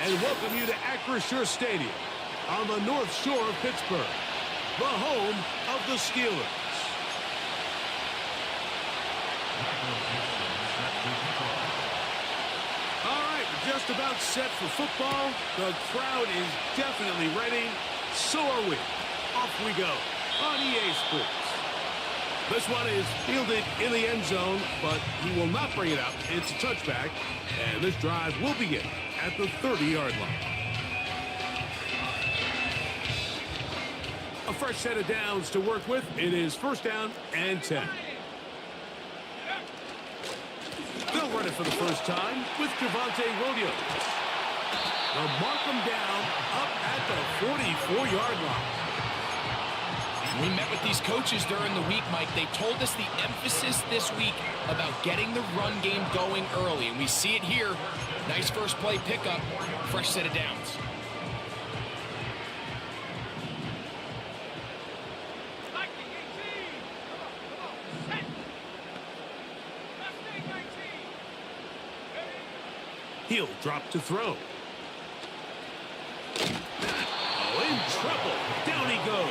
and welcome you to Acrisure Stadium on the North Shore of Pittsburgh, the home of the Steelers. All right, we're just about set for football. The crowd is definitely ready. So are we. Off we go on EA Sports. This one is fielded in the end zone, but he will not bring it out. It's a touchback, and this drive will begin at the 30-yard line. A fresh set of downs to work with. It is first down and 10. They'll run it for the first time with Javonte Williams. They'll mark him down up at the 44-yard line. We met with these coaches during the week, Mike. They told us the emphasis this week about getting the run game going early, and we see it here. Nice first play pickup, fresh set of downs. He'll drop to throw. Oh, in trouble. Down he goes.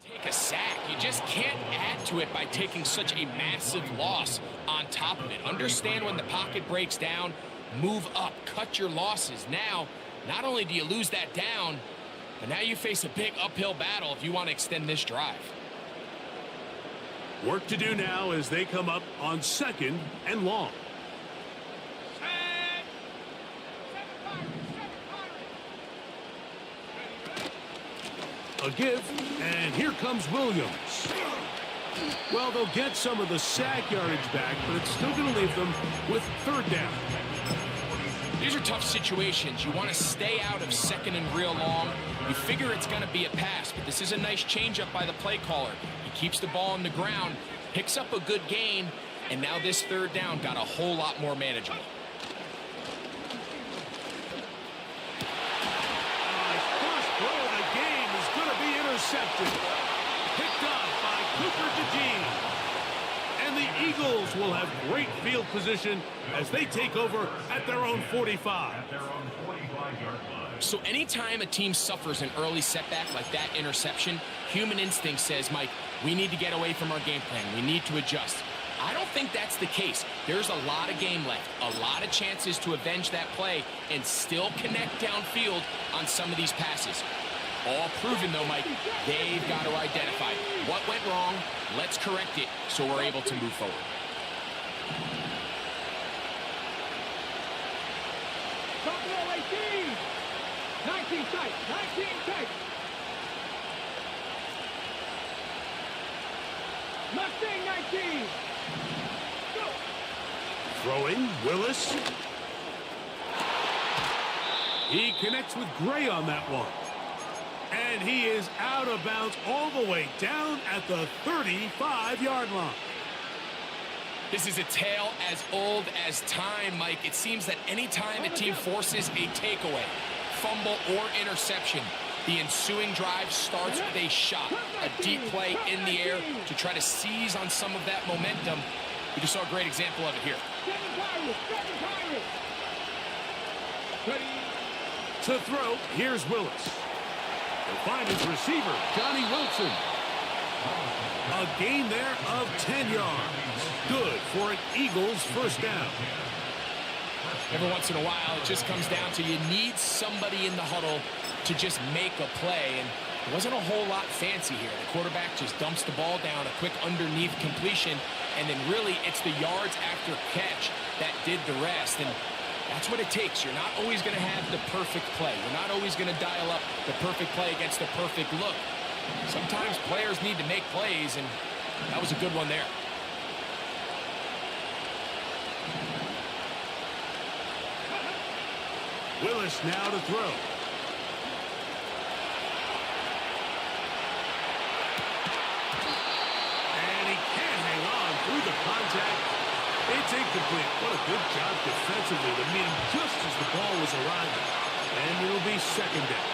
Take a sack. You just can't add to it by taking such a massive loss on top of it. Understand when the pocket breaks down, move up, cut your losses. Now, not only do you lose that down, but now you face a big uphill battle if you want to extend this drive. Work to do now as they come up on second and long. A give, and here comes Williams. Well, they'll get some of the sack yardage back, but it's still going to leave them with third down. These are tough situations. You want to stay out of second and real long. You figure it's going to be a pass, but this is a nice changeup by the play caller. He keeps the ball on the ground, picks up a good gain, and now this third down got a whole lot more manageable. Intercepted. Picked up by Cooper DeJean. And the Eagles will have great field position as they take over at their own 45. So anytime a team suffers an early setback like that interception, human instinct says, Mike, we need to get away from our game plan. We need to adjust. I don't think that's the case. There's a lot of game left, a lot of chances to avenge that play and still connect downfield on some of these passes. All proven, though, Mike, they've got to identify what went wrong. Let's correct it so we're able to move forward. Buffalo 18. 19 tight. 19 tight. Mustang 19. Go. Throwing, Willis. He connects with Gray on that one. And he is out of bounds all the way down at the 35-yard line. This is a tale as old as time, Mike. It seems that any time a team forces a takeaway, fumble, or interception, the ensuing drive starts with a shot, a deep play in the air to try to seize on some of that momentum. We just saw a great example of it here. To throw, here's Willis. He'll find his receiver, Johnny Wilson. A gain there of 10 yards. Good for an Eagles first down. Every once in a while, it just comes down to you need somebody in the huddle to just make a play. And there wasn't a whole lot fancy here. The quarterback just dumps the ball down, a quick underneath completion, and then really it's the yards after catch that did the rest. And that's what it takes. You're not always going to have the perfect play. You're not always going to dial up the perfect play against the perfect look. Sometimes players need to make plays, and that was a good one there. Willis now to throw. And he can't hang on through the contact. It's incomplete. What a good job defensively to meet him just as the ball was arriving. And it'll be second down.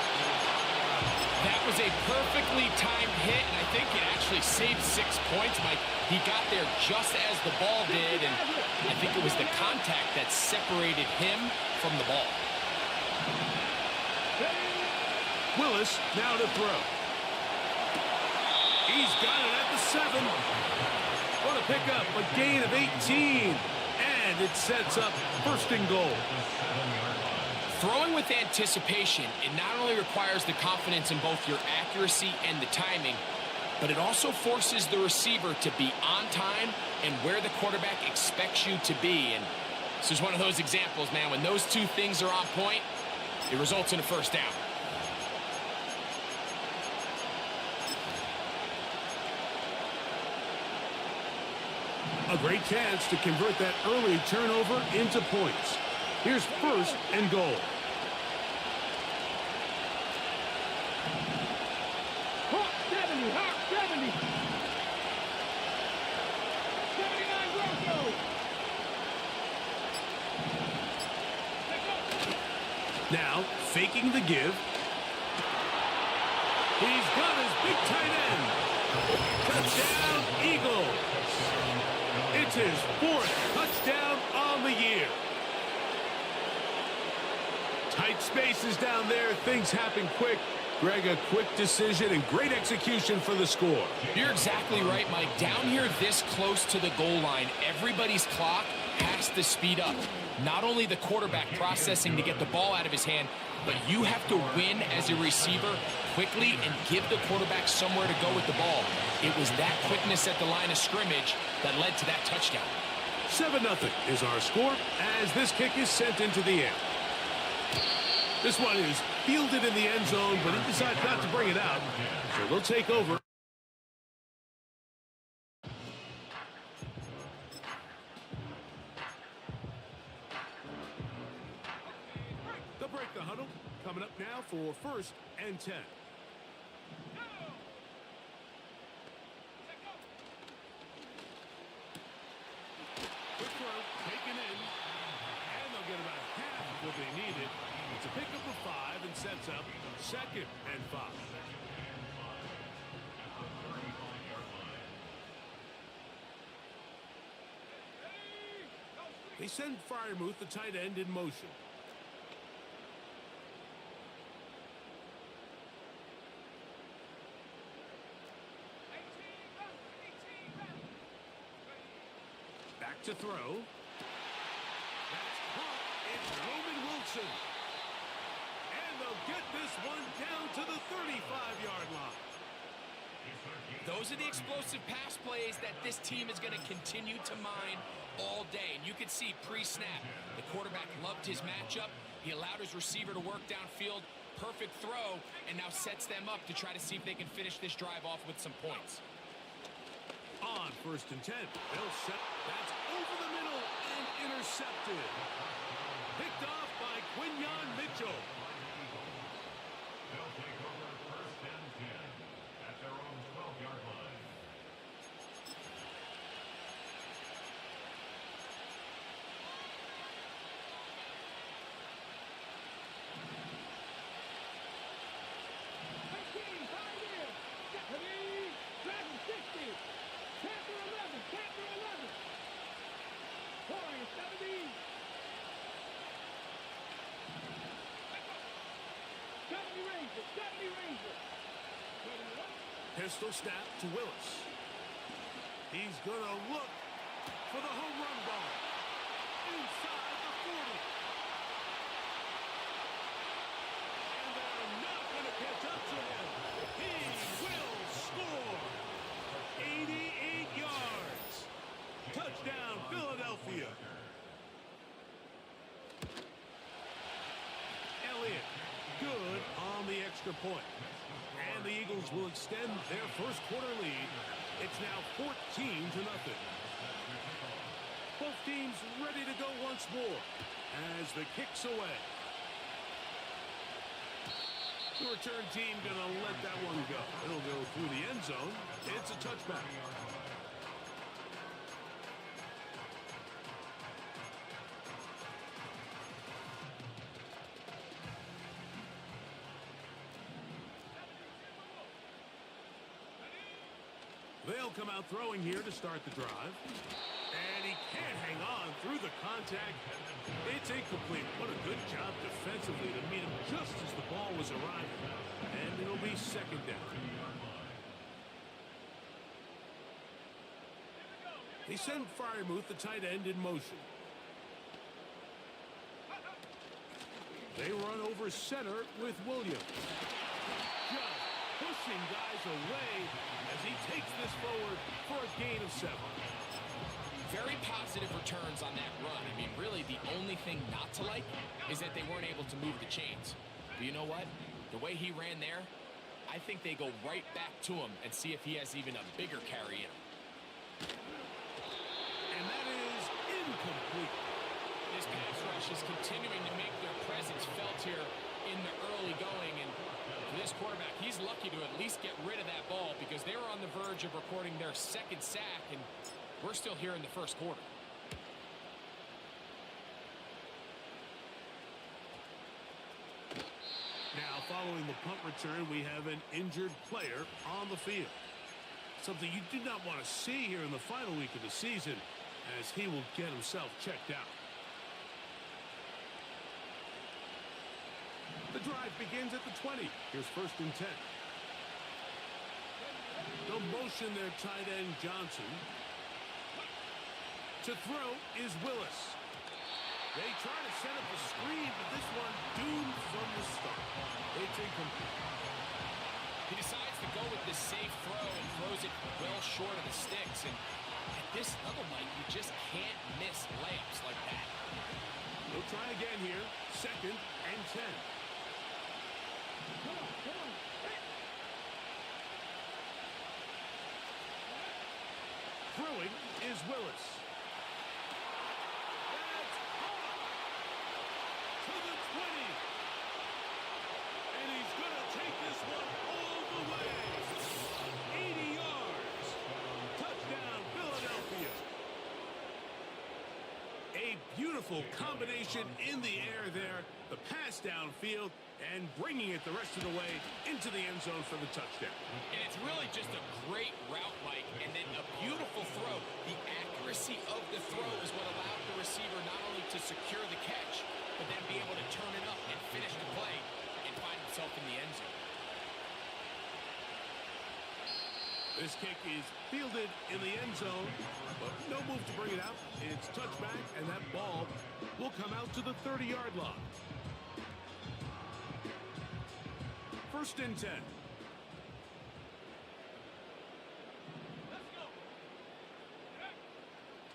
That was a perfectly timed hit, and I think it actually saved 6 points, Mike. He got there just as the ball did, and I think it was the contact that separated him from the ball. Willis now to throw. He's got it at the 7. What a pickup, a gain of 18. And it sets up first and goal. Throwing with anticipation, it not only requires the confidence in both your accuracy and the timing, but it also forces the receiver to be on time and where the quarterback expects you to be. And this is one of those examples, man. When those two things are on point, it results in a first down. A great chance to convert that early turnover into points. Here's first and goal. Hawk 70, Hawk 70. 79 Broncos. Now, faking the give. He's got his big tight end. Touchdown, Eagles. It's his 4th touchdown on the year. Tight spaces down there. Things happen quick. Greg, a quick decision and great execution for the score. You're exactly right, Mike. Down here this close to the goal line, everybody's clock has to speed up. Not only the quarterback processing to get the ball out of his hand, but you have to win as a receiver quickly and give the quarterback somewhere to go with the ball. It was that quickness at the line of scrimmage that led to that touchdown. 7-0 is our score as this kick is sent into the air. This one is fielded in the end zone, but he decided not to bring it out. So they'll take over. They'll break the huddle. Coming up now for first and 10. Quick throw, taken in. And they'll get about half of what they needed. It's a pickup of 5 and sets up second and 5. They send Freiermuth, the tight end, in motion. Back to throw. That's caught. It's Roman Wilson. And they'll get this one down to the 35-yard line. Those are the explosive pass plays that this team is going to continue to mine all day. And you can see pre-snap, the quarterback loved his matchup. He allowed his receiver to work downfield. Perfect throw, and now sets them up to try to see if they can finish this drive off with some points. On first and 10, they'll set. That's over the middle and intercepted. Picked off by Quinyon Mitchell. They'll take over first and 10 at their own 12-yard line. Pistol snap to Willis. He's going to look for the home run ball. Inside the 40. And they're not going to catch up to him. He will score. 88 yards. Touchdown, Philadelphia. Elliott, good on the extra point. And the Eagles will extend their first quarter lead. It's now 14-0. Both teams ready to go once more as the kick's away. The return team going to let that one go. It'll go through the end zone. It's a touchback. They'll come out throwing here to start the drive. And he can't hang on through the contact. It's incomplete. What a good job defensively to meet him just as the ball was arriving. And it'll be second down. They send Freiermuth, the tight end, in motion. They run over center with Williams. Just pushing guys away as he takes this forward for a gain of 7. Very positive returns on that run. I mean, really, the only thing not to like is that they weren't able to move the chains. But you know what? The way he ran there, I think they go right back to him and see if he has even a bigger carry in him. And that is incomplete. This pass rush is continuing to make their presence felt here in the early going. And for this quarterback, he's lucky to at least get rid of that ball because they were on the verge of recording their second sack, and we're still here in the first quarter. Now, following the punt return, we have an injured player on the field. Something you do not want to see here in the final week of the season, as he will get himself checked out. The drive begins at the 20. Here's 1st and 10. They'll motion their tight end Johnson. To throw is Willis. They try to set up the screen, but this one doomed from the start. It's incomplete. He decides to go with this safe throw and throws it well short of the sticks. And at this level, Mike, you just can't miss layups like that. They'll try again here. 2nd and 10. Come on. Throwing is Willis. That's caught to the 20. And he's going to take this one all the way. 80 yards. Touchdown, Philadelphia. A beautiful combination in the air there. The pass downfield and bringing it the rest of the way into the end zone for the touchdown. And it's really just a great route, Mike, and then a beautiful throw. The accuracy of the throw is what allowed the receiver not only to secure the catch, but then be able to turn it up and finish the play and find himself in the end zone. This kick is fielded in the end zone, but no move to bring it out. It's touchback, and that ball will come out to the 30-yard line. 1st and 10. Let's go.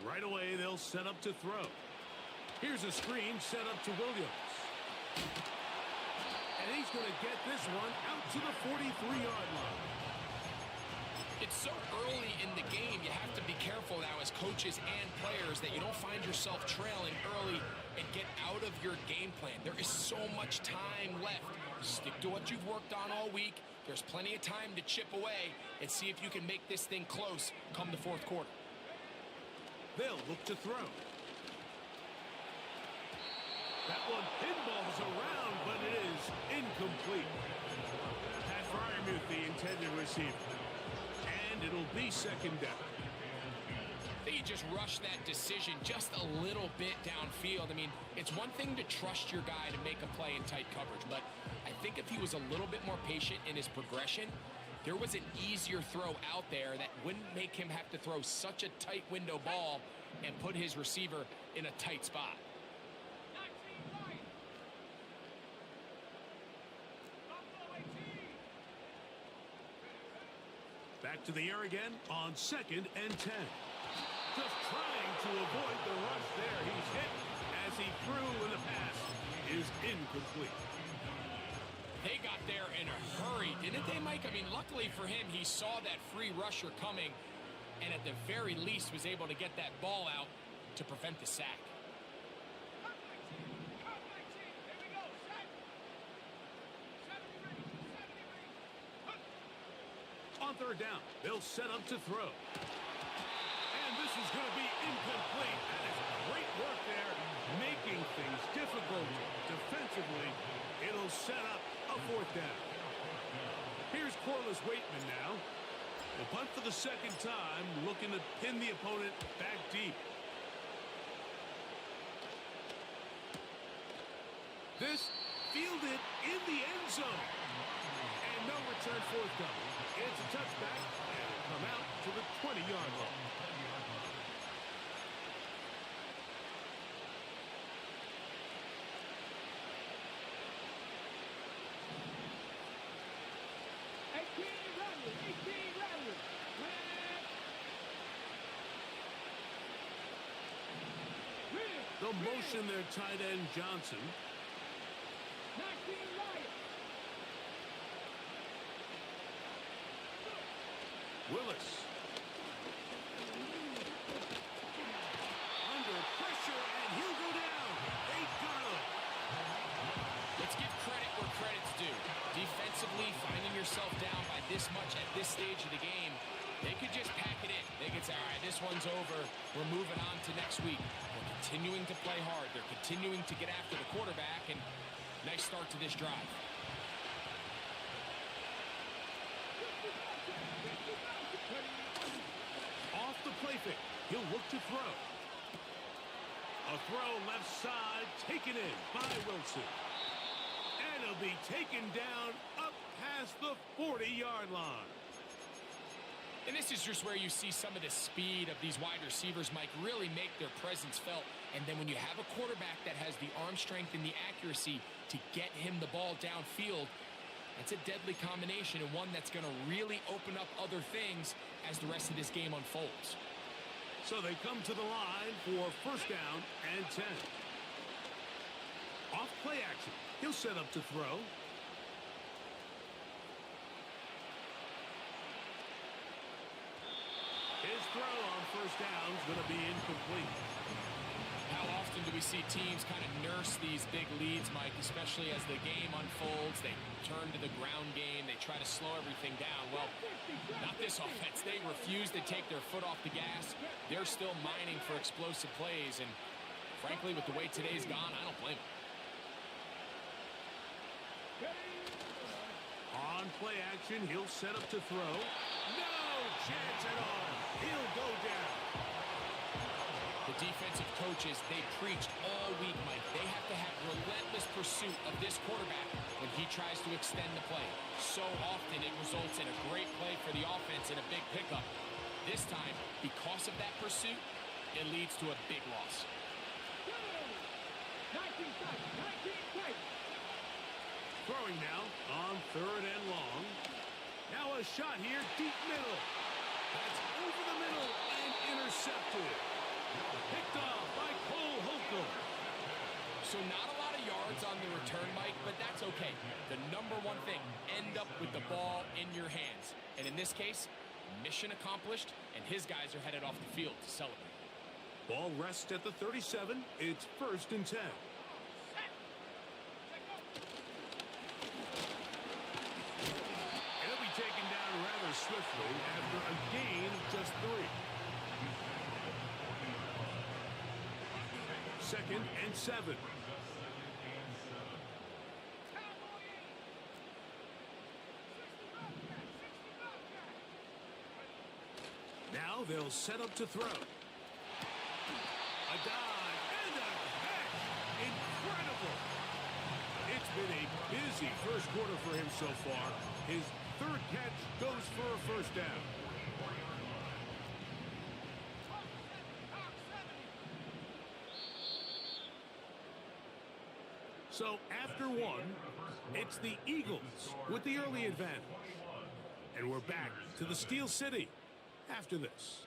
Right away, they'll set up to throw. Here's a screen set up to Williams. And he's going to get this one out to the 43-yard line. It's so early in the game, you have to be careful now as coaches and players that you don't find yourself trailing early and get out of your game plan. There is so much time left. Stick to what you've worked on all week. There's plenty of time to chip away and see if you can make this thing close come the 4th quarter. They'll look to throw. That one pinballs around, but it is incomplete. Pat Freiermuth, the intended receiver. And it'll be 2nd down. They just rushed that decision just a little bit downfield. I mean, it's one thing to trust your guy to make a play in tight coverage, but I think if he was a little bit more patient in his progression, there was an easier throw out there that wouldn't make him have to throw such a tight window ball and put his receiver in a tight spot. 19 right. Buffalo 18. Back to the air again on 2nd and 10. Just trying to avoid the rush there. He's hit as he threw, and the pass is incomplete. They got there in a hurry, didn't they, Mike? I mean, luckily for him, he saw that free rusher coming and at the very least was able to get that ball out to prevent the sack. Cut 19. Here we go. Set. Set and ready. On third down, they'll set up to throw. And this is going to be incomplete. That is great work there, making things difficult defensively. It'll set up a fourth down. Here's Corliss Waitman now. We'll punt for the second time, looking to pin the opponent back deep. This fielded in the end zone. And no return forthcoming. It's a touchback, and it'll come out to the 20-yard line. The motion there, tight end Johnson. Willis. Under pressure, and he'll go down. They got him. Let's give credit where credit's due. Defensively, finding yourself down by this much at this stage of the game, they could just pack it in. They could say, all right, this one's over. We're moving on to next week. They're continuing to play hard. They're continuing to get after the quarterback, and nice start to this drive. Off the play fake. He'll look to throw. A throw left side, taken in by Wilson. And he'll be taken down up past the 40-yard line. And this is just where you see some of the speed of these wide receivers, Mike, really make their presence felt. And then when you have a quarterback that has the arm strength and the accuracy to get him the ball downfield, it's a deadly combination and one that's going to really open up other things as the rest of this game unfolds. So they come to the line for first down and 10. Off play action. He'll set up to throw. His throw on first down is going to be incomplete. How often do we see teams kind of nurse these big leads, Mike, especially as the game unfolds? They turn to the ground game. They try to slow everything down. Well, not this offense. They refuse to take their foot off the gas. They're still mining for explosive plays. And frankly, with the way today's gone, I don't blame them. On play action, he'll set up to throw. No chance at all. He'll go down. The defensive coaches, they preached all week, Mike. They have to have relentless pursuit of this quarterback when he tries to extend the play. So often it results in a great play for the offense and a big pickup. This time, because of that pursuit, it leads to a big loss. 19 play. Throwing now on third and long. Now a shot here, deep middle. That's over the middle and intercepted. Picked off by Cole Holcomb. So not a lot of yards on the return, Mike, but that's okay. The number one thing, end up with the ball in your hands. And in this case, mission accomplished, and his guys are headed off the field to celebrate. Ball rests at the 37. It's first and 10. It'll be taken down rather swiftly after a gain of just 3. Second and 7. Now they'll set up to throw. A dive and a catch. Incredible. It's been a busy first quarter for him so far. His third catch goes for a first down. So after one, it's the Eagles with the early advantage. And we're back to the Steel City after this.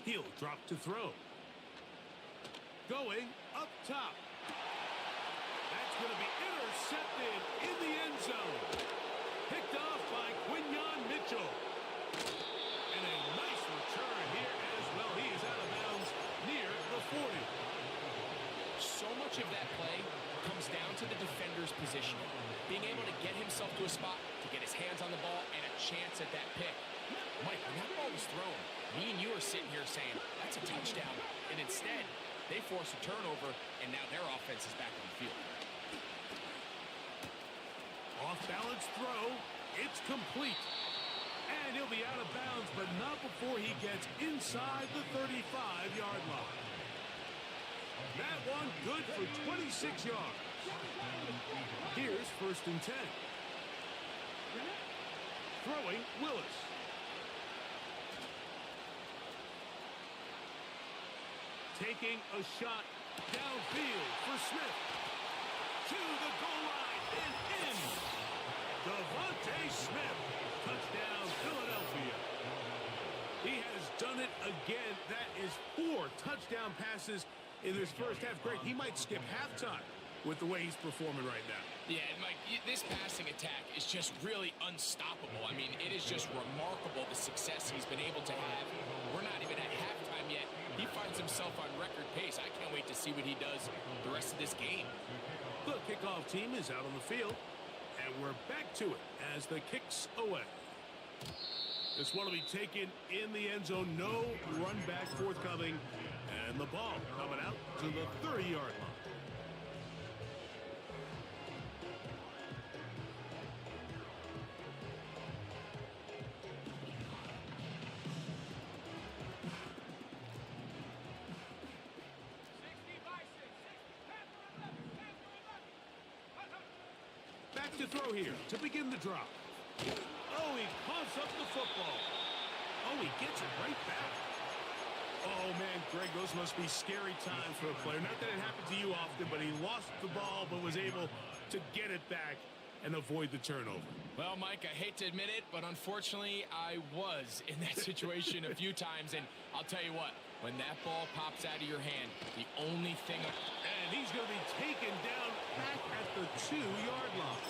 He'll drop to throw. Going up top. That's going to be intercepted in the end zone. Picked off by Quinyon Mitchell. And a nice return here as well. He is out of bounds near the 40. So much of that play comes down to the defender's positioning. Being able to get himself to a spot, to get his hands on the ball, and a chance at that pick. Mike, when that ball was thrown, me and you are sitting here saying, that's a touchdown. And instead, they force a turnover, and now their offense is back on the field. Off-balance throw. It's complete. And he'll be out of bounds, but not before he gets inside the 35-yard line. That one good for 26 yards. Here's 1st and 10. Throwing Willis. Taking a shot downfield for Smith. To the goal line and in. Devontae Smith. Touchdown, Philadelphia. He has done it again. That is 4 touchdown passes in this first half. Greg, he might skip halftime with the way he's performing right now. Yeah, and Mike, this passing attack is just really unstoppable. I mean, it is just remarkable the success he's been able to have. We're not even at halftime yet. He finds himself on record pace. I can't wait to see what he does the rest of this game. The kickoff team is out on the field, and we're back to it as the kick's away. This one will be taken in the end zone. No run back forthcoming, and the ball coming out to the 30-yard line. Back to throw here to begin the drop. Oh, he coughs up the football. Oh, he gets it right back. Oh, man, Greg, those must be scary times for a player. Not that it happened to you often, but he lost the ball but was able to get it back and avoid the turnover. Well, Mike, I hate to admit it, but unfortunately, I was in that situation a few times, and I'll tell you what, when that ball pops out of your hand, the only thing... And he's going to be taken down back at the 2-yard line.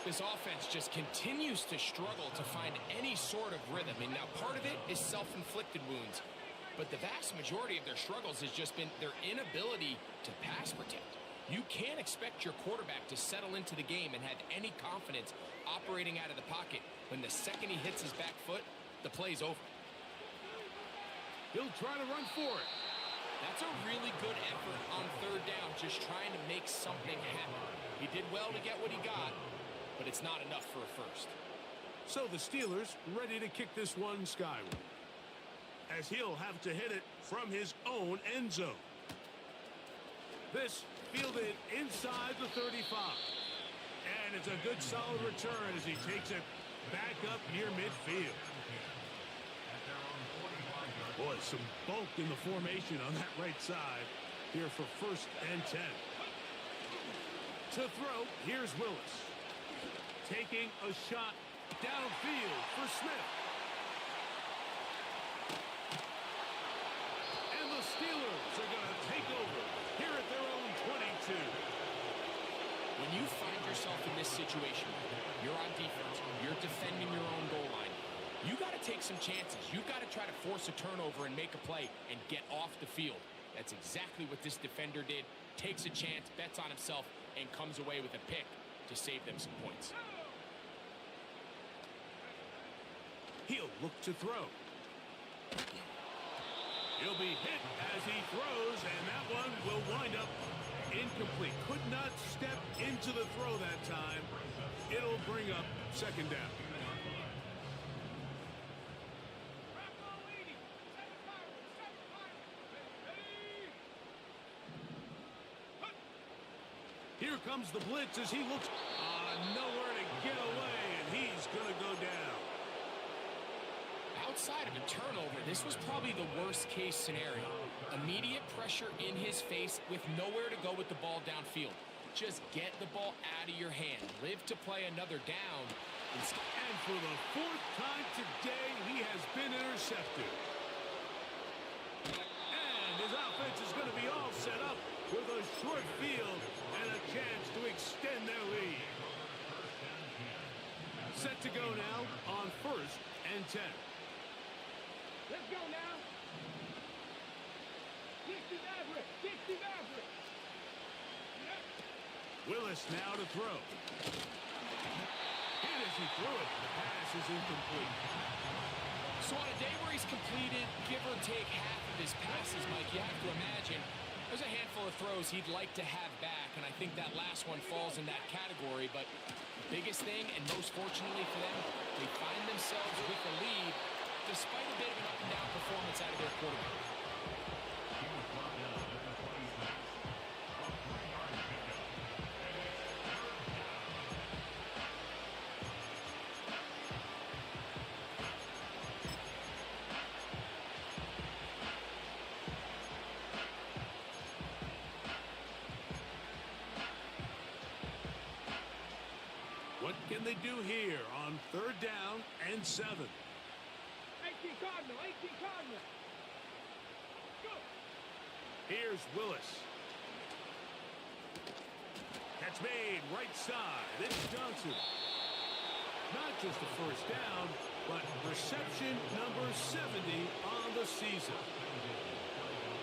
This offense just continues to struggle to find any sort of rhythm. And now part of it is self-inflicted wounds. But the vast majority of their struggles has just been their inability to pass protect. You can't expect your quarterback to settle into the game and have any confidence operating out of the pocket when the second he hits his back foot, the play's over. He'll try to run for it. That's a really good effort on 3rd down, just trying to make something happen. He did well to get what he got, but it's not enough for a first. So the Steelers ready to kick this one skyward, as he'll have to hit it from his own end zone. This fielded inside the 35. And it's a good solid return as he takes it back up near midfield. Boy, some bulk in the formation on that right side here for 1st and 10. To throw, here's Willis. Taking a shot downfield for Smith. And the Steelers are going to take over here at their own 22. When you find yourself in this situation, you're on defense, you're defending your own goal line, you got to take some chances. You've got to try to force a turnover and make a play and get off the field. That's exactly what this defender did. Takes a chance, bets on himself, and comes away with a pick to save them some points. He'll look to throw. He'll be hit as he throws, and that one will wind up incomplete. Could not step into the throw that time. It'll bring up 2nd down. Here comes the blitz as he looks nowhere to get away, and he's going to go down. Outside of a turnover, this was probably the worst-case scenario. Immediate pressure in his face with nowhere to go with the ball downfield. Just get the ball out of your hand. Live to play another down. And for the 4th time today, he has been intercepted. And his offense is going to be all set up with a short field and a chance to extend their lead. to go now on 1st and 10. Let's go now. 60 Maverick. 60 Maverick. Yep. Willis now to throw. And as he threw it, the pass is incomplete. So on a day where he's completed, give or take half of his passes, Mike, you have to imagine there's a handful of throws he'd like to have back, and I think that last one falls in that category. But the biggest thing, and most fortunately for them, they find themselves with the lead despite a bit of an up-and-down performance out of their quarterback. He was brought down at the 26. A 3-yard pickup. And it's third down. What can they do here on 3rd down and 7? 18 Cardinal. 18 Cardinal. Go. Here's Willis. Catch made right side. It's Johnson. Not just a 1st down, but reception number 70 on the season.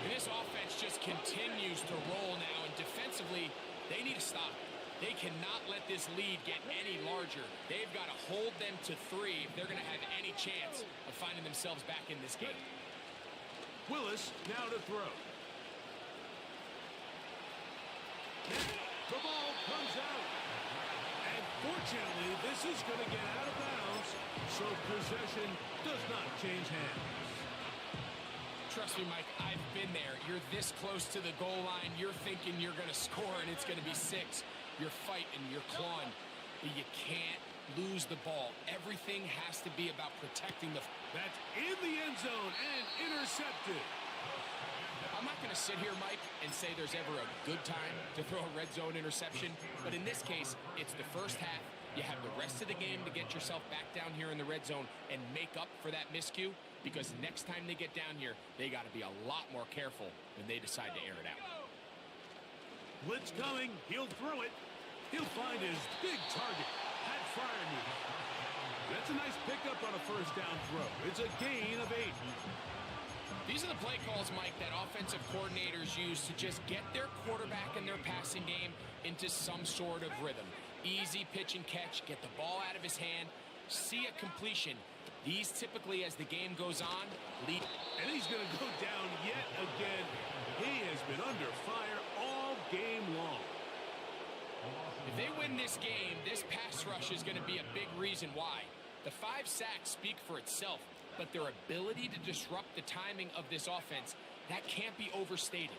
And this offense just continues to roll now, and defensively, they need to stop. They cannot let this lead get any larger. They've got to hold them to 3 if they're going to have any chance of finding themselves back in this game. Willis now to throw. The ball comes out. And fortunately, this is going to get out of bounds, so possession does not change hands. Trust me, Mike, I've been there. You're this close to the goal line. You're thinking you're going to score, and it's going to be 6. You're fighting, you're clawing, but you can't lose the ball. Everything has to be about protecting the... That's in the end zone and intercepted. I'm not going to sit here, Mike, and say there's ever a good time to throw a red zone interception, but in this case, it's the first half. You have the rest of the game to get yourself back down here in the red zone and make up for that miscue, because next time they get down here, they got to be a lot more careful when they decide to air it out. Blitz coming. He'll throw it. He'll find his big target. Had Freiermuth. That's a nice pickup on a 1st down throw. It's a gain of 8. These are the play calls, Mike, that offensive coordinators use to just get their quarterback and their passing game into some sort of rhythm. Easy pitch and catch, get the ball out of his hand, see a completion. These typically, as the game goes on, lead. And he's going to go down yet again. He has been under fire all game long. If they win this game, this pass rush is going to be a big reason why. The 5 sacks speak for itself, but their ability to disrupt the timing of this offense, that can't be overstated.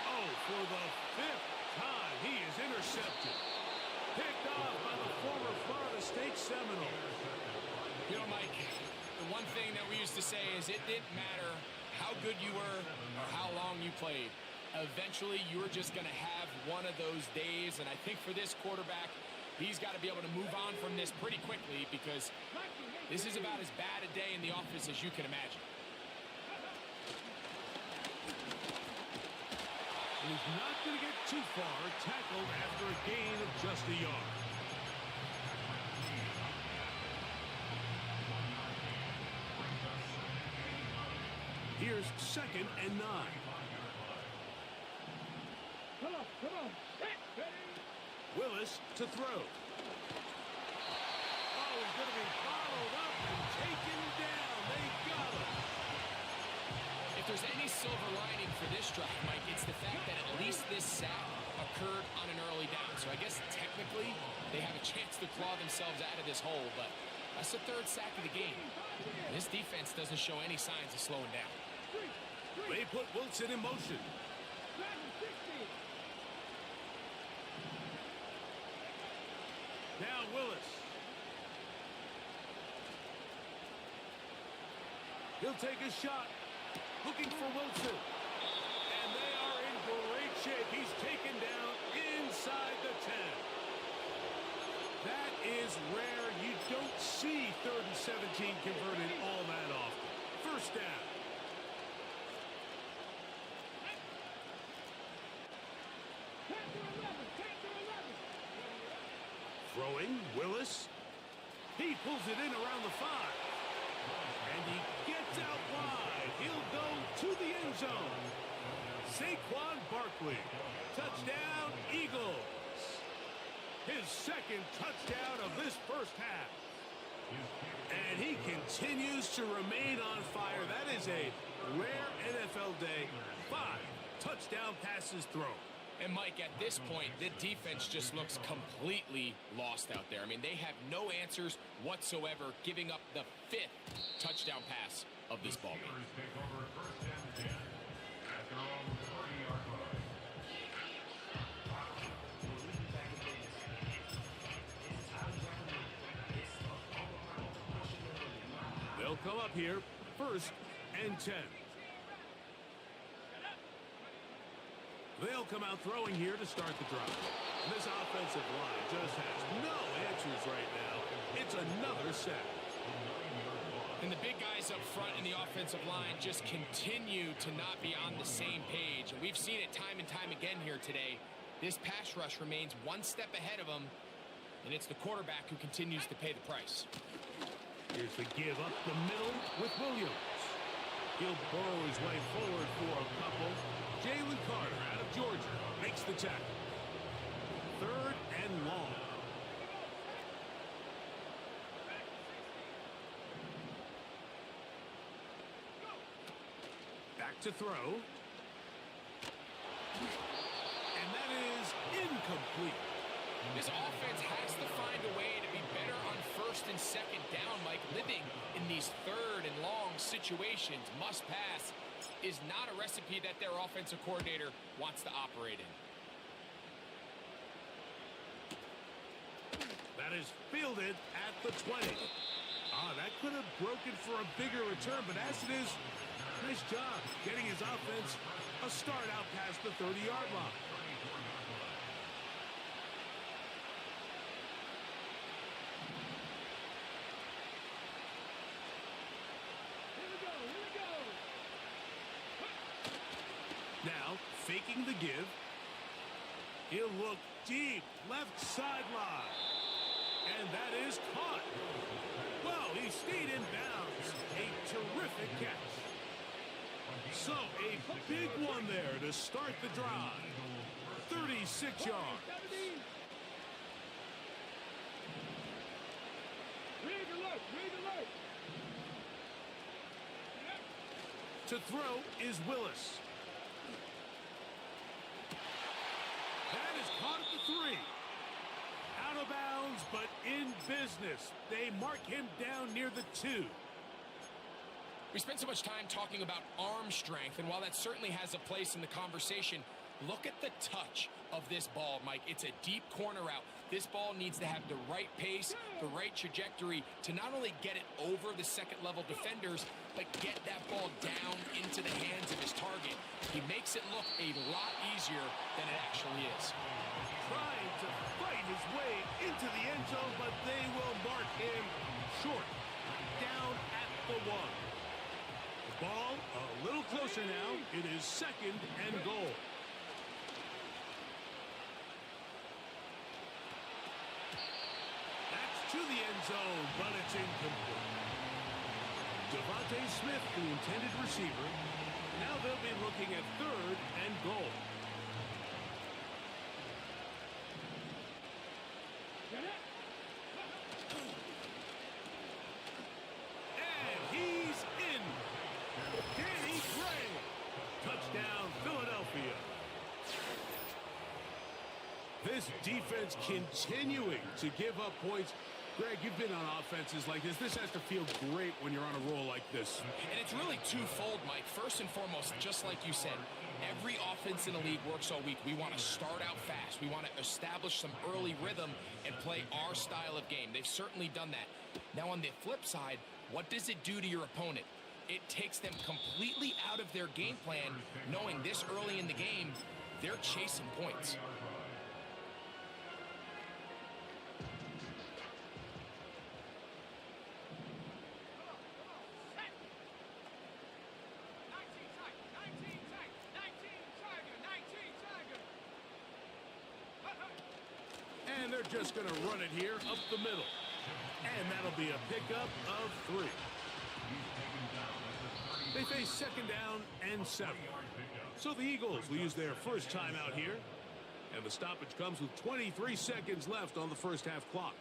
Oh, for the 5th time, he is intercepted. Picked off by the former Florida State Seminole. You know, Mike, the one thing that we used to say is it didn't matter how good you were or how long you played. Eventually, you're just going to have one of those days, and I think for this quarterback, he's got to be able to move on from this pretty quickly, because this is about as bad a day in the office as you can imagine. And he's not going to get too far, tackled after a gain of just a yard. Here's 2nd and 9. Come on, come on. Willis to throw. Oh, he's going to be followed up and taken down. They got him. If there's any silver lining for this drive, Mike, it's the fact that at least this sack occurred on an early down. So I guess technically they have a chance to claw themselves out of this hole, but that's the 3rd sack of the game. And this defense doesn't show any signs of slowing down. They put Wilson in motion. Now Willis. He'll take a shot. Looking for Wilson. And they are in great shape. He's taken down inside the 10. That is rare. You don't see 3rd and 17 converted all that often. 1st down. Throwing, Willis. He pulls it in around the 5. And he gets out wide. He'll go to the end zone. Saquon Barkley. Touchdown, Eagles. His second touchdown of this first half. And he continues to remain on fire. That is a rare NFL day. 5 touchdown passes thrown. And, Mike, at this point, the defense just looks completely lost out there. I mean, they have no answers whatsoever, giving up the 5th touchdown pass of this ball game. Take over first and 10 at their own 30-yard line. They'll come up here, first and 10. They'll come out throwing here to start the drive. And this offensive line just has no answers right now. It's another sack. And the big guys up front in the offensive line just continue to not be on the same page. And we've seen it time and time again here today. This pass rush remains one step ahead of them, and it's the quarterback who continues to pay the price. Here's the give up the middle with Williams. He'll burrow his way forward for a couple. Jalen Carter out of Georgia makes the tackle. 3rd and long. Back to throw. And that is incomplete. This offense has to find a way to be better on 1st and 2nd down, Mike. Living in these 3rd and long situations, must pass, is not a recipe that their offensive coordinator wants to operate in. That is fielded at the 20. That could have broken for a bigger return, but as it is, nice job getting his offense a start out past the 30-yard line. Now, faking the give. He'll look deep, left sideline. And that is caught. Well, he stayed in bounds. A terrific catch. So, a big one there to start the drive. 36 yards. Read alert, read alert. To throw is Willis. That is caught at the 3. Out of bounds, but in business. They mark him down near the 2. We spent so much time talking about arm strength, and while that certainly has a place in the conversation, look at the touch of this ball, Mike. It's a deep corner route. This ball needs to have the right pace, the right trajectory to not only get it over the second-level defenders, but get that ball down into the hands of his target. He makes it look a lot easier than it actually is. Trying to fight his way into the end zone, but they will mark him short. Down at the 1. The ball a little closer now. It is 2nd and goal. That's to the end zone, but it's incomplete. Devontae Smith, the intended receiver. Now they'll be looking at 3rd and goal. And he's in. Danny Gray. Touchdown, Philadelphia. This defense continuing to give up points. Greg, you've been on offenses like this. This has to feel great when you're on a roll like this. And it's really twofold, Mike. First and foremost, just like you said, every offense in the league works all week. We want to start out fast. We want to establish some early rhythm and play our style of game. They've certainly done that. Now, on the flip side, what does it do to your opponent? It takes them completely out of their game plan, knowing this early in the game, they're chasing points. And they're just going to run it here up the middle. And that'll be a pickup of 3. They face second down and 7. So the Eagles will use their first time out here. And the stoppage comes with 23 seconds left on the first half clock.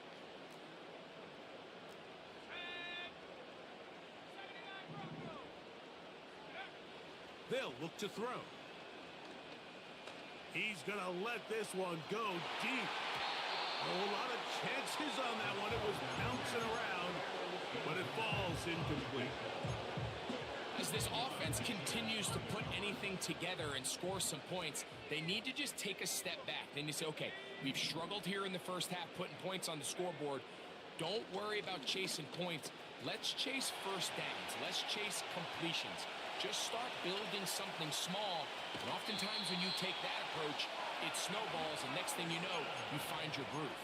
They'll look to throw. He's going to let this one go deep. A whole lot of chances on that one. It was bouncing around, but it falls incomplete. As this offense continues to put anything together and score some points, they need to just take a step back. They need to say, okay, we've struggled here in the first half putting points on the scoreboard. Don't worry about chasing points. Let's chase first downs. Let's chase completions. Just start building something small. And oftentimes when you take that approach, it snowballs, and next thing you know, you find your groove.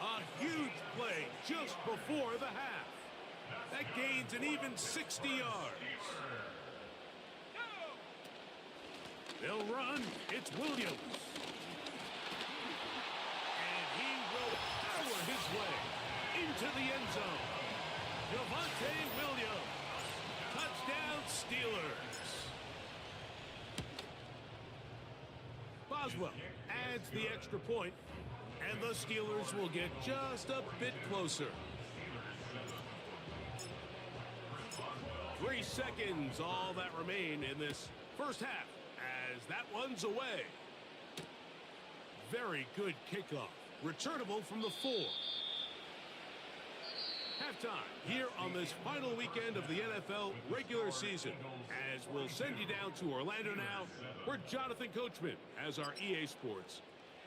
A huge play just before the half. That gains an even 60 yards. They'll run. It's Williams. And he will power his way into the end zone. Javonte Williams. Touchdown, Steelers. Boswell adds the extra point, and the Steelers will get just a bit closer. 3 seconds, all that remain in this first half, as that one's away. Very good kickoff, returnable from the 4. Halftime here on this final weekend of the NFL regular season, as we'll send you down to Orlando now, where Jonathan Coachman has our EA Sports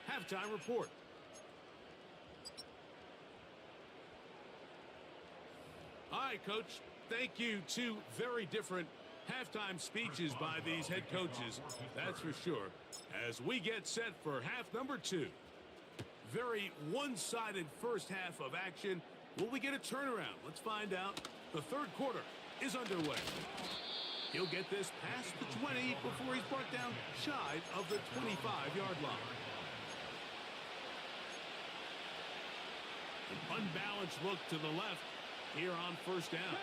halftime report. Hi, Coach. Thank you. 2 very different halftime speeches by these head coaches, that's for sure, as we get set for half number 2. Very one-sided first half of action. Will we get a turnaround? Let's find out. The third quarter is underway. He'll get this past the 20 before he's brought down shy of the 25-yard line. An unbalanced look to the left here on first down.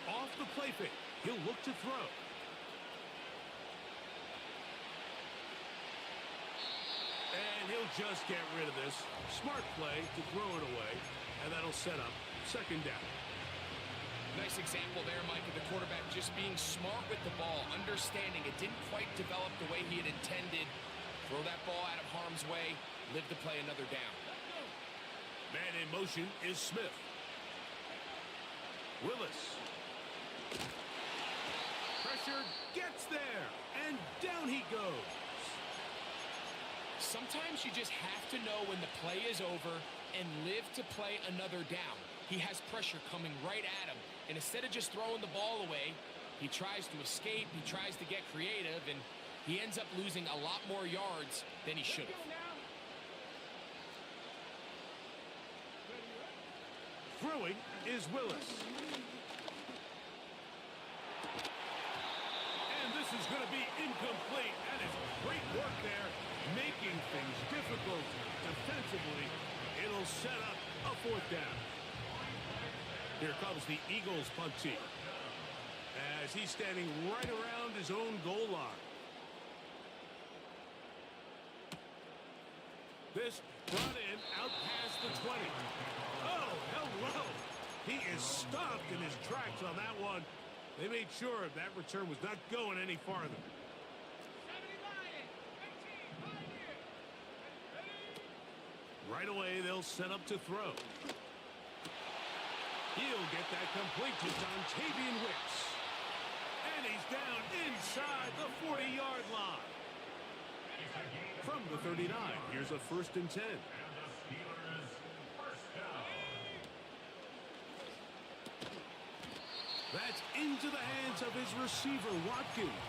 Off the play fake. He'll look to throw. And he'll just get rid of this. Smart play to throw it away. And that'll set up second down. Nice example there, Mike, of the quarterback just being smart with the ball, understanding it didn't quite develop the way he had intended. Throw that ball out of harm's way, live to play another down. Man in motion is Smith. Willis. Pressure gets there, and down he goes. Sometimes you just have to know when the play is over and live to play another down. He has pressure coming right at him, and instead of just throwing the ball away, he tries to escape, he tries to get creative, and he ends up losing a lot more yards than he should have. Throwing is Willis. And this is going to be incomplete. That is great work there, making things difficult defensively. It'll set up a fourth down. Here comes the Eagles punt team, as he's standing right around his own goal line. This brought in out past the 20. Oh, hello. He is stopped in his tracks on that one. They made sure that return was not going any farther. Right away, they'll set up to throw. He'll get that complete to Dontavian Wicks. And he's down inside the 40-yard line. From the 39, here's a 1st and 10. And the Steelers first down. That's into the hands of his receiver, Watkins.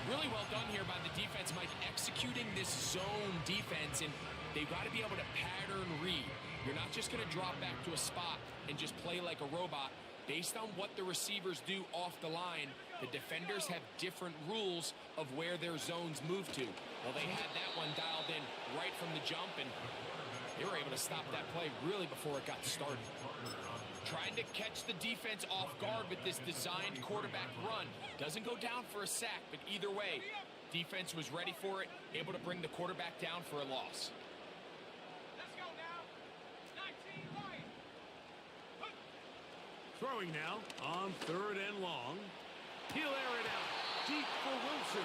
Really well done here by the defense, Mike, executing this zone defense, and they've got to be able to pattern read. You're not just going to drop back to a spot and just play like a robot. Based on what the receivers do off the line, the defenders have different rules of where their zones move to. Well, they had that one dialed in right from the jump, and they were able to stop that play really before it got started. Trying to catch the defense off guard with this designed quarterback run. Doesn't go down for a sack, but either way, defense was ready for it, able to bring the quarterback down for a loss. Let's go now. 19 right. Throwing now on 3rd and long. He'll air it out deep for Wilson.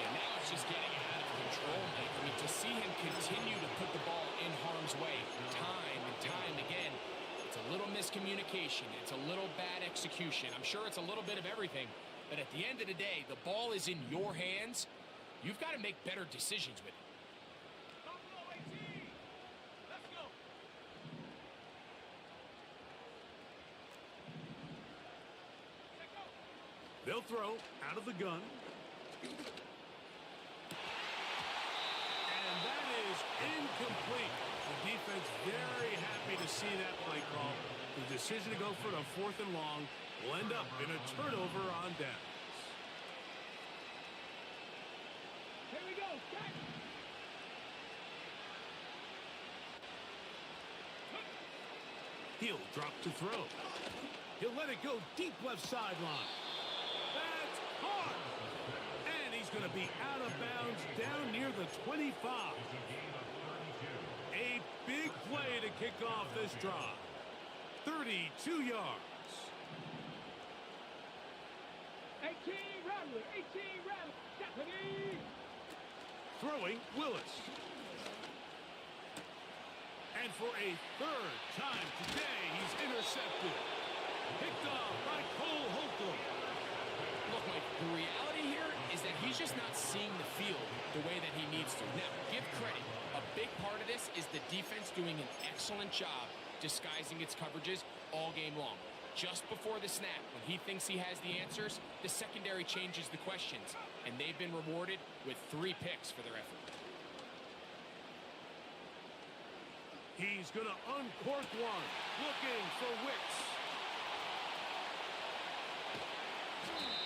Yeah, now it's just getting out of control, Mike. I mean, to see him continue to put the ball in harm's way time and time again, it's a little miscommunication. It's a little bad execution. I'm sure it's a little bit of everything. But at the end of the day, the ball is in your hands. You've got to make better decisions with it. Buffalo 18. Let's go. Let go. They'll throw out of the gun. And that is incomplete. The defense very happy to see that play call. The decision to go for it on 4th and long will end up in a turnover on downs. Here we go. Catch. He'll drop to throw. He'll let it go deep left sideline. That's hard. And he's going to be out of bounds down near the 25. A big play to kick off this drive. 32 yards. 18 Rattler. 18 Rattler. Stephanie. Throwing Willis. And for a 3rd time today, he's intercepted. Picked off by Cole Holcomb. Look, Mike, the reality here is that he's just not seeing the field the way that he needs to. Now, give credit. A big part of this is the defense doing an excellent job disguising its coverages all game long. Just before the snap, when he thinks he has the answers, the secondary changes the questions, and they've been rewarded with 3 picks for their effort. He's going to uncork one. Looking for Wicks.